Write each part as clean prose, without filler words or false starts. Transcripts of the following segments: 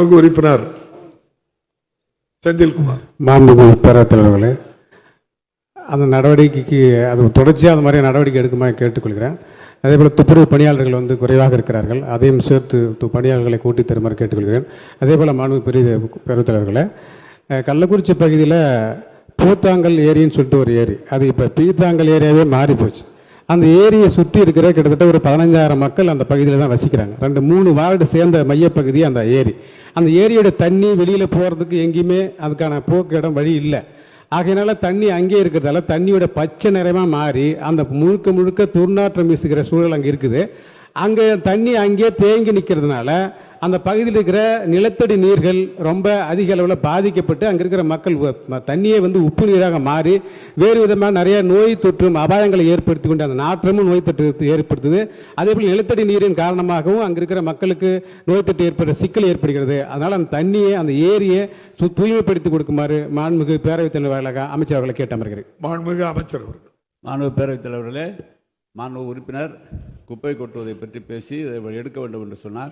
உறுப்பினர் செந்தில்குமார். மாண்புமிகு பேரவைத் தலைவர்களே, அந்த நடவடிக்கைக்கு அது தொடர்ச்சியாக அந்த மாதிரி நடவடிக்கை எடுக்குமாறு கேட்டுக்கொள்கிறேன். அதேபோல் துப்புரவு பணியாளர்கள் குறைவாக இருக்கிறார்கள், அதையும் சேர்த்து பணியாளர்களை கூட்டி தருமாறு கேட்டுக்கொள்கிறேன். அதேபோல் மாண்புமிகு பேரவைத் தலைவர்களே, கள்ளக்குறிச்சி பகுதியில் பூத்தாங்கல் ஏரின்னு சொல்லிட்டு ஒரு ஏரி, அது இப்போ பீத்தாங்கல் ஏரியாவே மாறி போச்சு. அந்த ஏரியை சுற்றி இருக்கிற கிட்டத்தட்ட ஒரு 15,000 மக்கள் அந்த பகுதியில் தான் வசிக்கிறாங்க. 2-3 வார்டு சேர்ந்த மையப்பகுதி அந்த ஏரி. அந்த ஏரியோட தண்ணி வெளியில் போகிறதுக்கு எங்கேயுமே அதுக்கான போக்கு இடம் வழி இல்லை. ஆகையினால தண்ணி அங்கேயே இருக்கிறதால தண்ணியோட பச்சை நிறமாக மாறி அந்த முழுக்க துர்நாற்றம் வீசுகிற சூழல் அங்கே இருக்குது. அங்கே தண்ணி அங்கேயே தேங்கி நிற்கிறதுனால அந்த பகுதியில் இருக்கிற நிலத்தடி நீர்கள் ரொம்ப அதிக அளவில் பாதிக்கப்பட்டு அங்கே இருக்கிற மக்கள் தண்ணியை உப்பு நீராக மாறி வேறு விதமாக நிறைய நோய் தொற்றும் அபாயங்களை ஏற்படுத்தி கொண்டு அந்த நாற்றமும் நோய் தொற்று ஏற்படுத்துது. அதேபோல் நிலத்தடி நீரின் காரணமாகவும் அங்கே இருக்கிற மக்களுக்கு நோய் தொற்று ஏற்படுற சிக்கல் ஏற்படுகிறது. அதனால் அந்த தண்ணியை அந்த ஏரியை தூய்மைப்படுத்தி கொடுக்குமாறு மாண்புமிகு பேரவைத் தலைவர்களாக அமைச்சர் அவர்களை கேட்டு அமர்கிறேன். மாண்புமிகு அமைச்சர் அவர்கள். மாண்புமிகு பேரவைத் தலைவர்களே, மாண்புமிகு உறுப்பினர் குப்பை கொட்டுவதை பற்றி பேசி இதை எடுக்க வேண்டும் என்று சொன்னார்.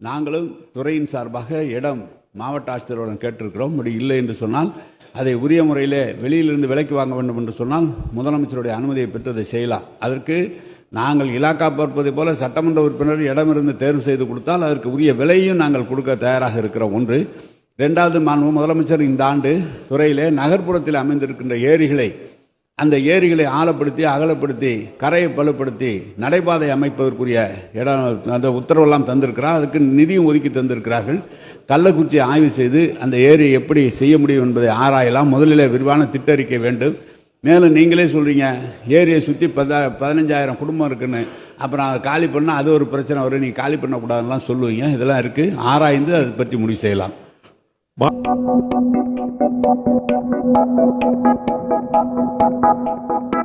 நாங்களும் துறையின் சார்பாக இடம் மாவட்ட ஆட்சியருடன் கேட்டிருக்கிறோம். அப்படி இல்லை என்று சொன்னால் அதை உரிய முறையில் வெளியிலிருந்து விலைக்கு வாங்க வேண்டும் என்று சொன்னால் முதலமைச்சருடைய அனுமதியை பெற்று அதை செய்யலாம். அதற்கு நாங்கள் இலாக்கா பார்ப்பதை போல சட்டமன்ற உறுப்பினர் இடமிருந்து தேர்வு செய்து கொடுத்தால் அதற்கு உரிய விலையும் நாங்கள் கொடுக்க தயாராக இருக்கிறோம். ஒன்று. ரெண்டாவது, மாண்புமிகு முதலமைச்சர் இந்த ஆண்டு துறையிலே நகர்ப்புறத்தில் அமைந்திருக்கின்ற ஏரிகளை அந்த ஏரிகளை ஆழப்படுத்தி அகலப்படுத்தி கரையை பலப்படுத்தி நடைபாதை அமைப்பதற்குரிய இடம் அந்த உத்தரவெல்லாம் தந்திருக்கிறார். அதுக்கு நிதியும் ஒதுக்கி தந்திருக்கிறார்கள். கள்ளக்குறிச்சியை ஆய்வு செய்து அந்த ஏரியை எப்படி செய்ய முடியும் என்பதை ஆராயலாம். முதலில் விரிவான திட்டறிக்கை வேண்டும். மேலும் நீங்களே சொல்கிறீங்க ஏரியை சுற்றி 15,000 குடும்பம் இருக்குன்னு, அப்புறம் அதை காலி பண்ணால் அது ஒரு பிரச்சனை வரும், நீங்கள் காலி பண்ணக்கூடாதுலாம் சொல்லுவீங்க. இதெல்லாம் இருக்குது, ஆராய்ந்து அதை பற்றி முடிவு செய்யலாம். Thank you.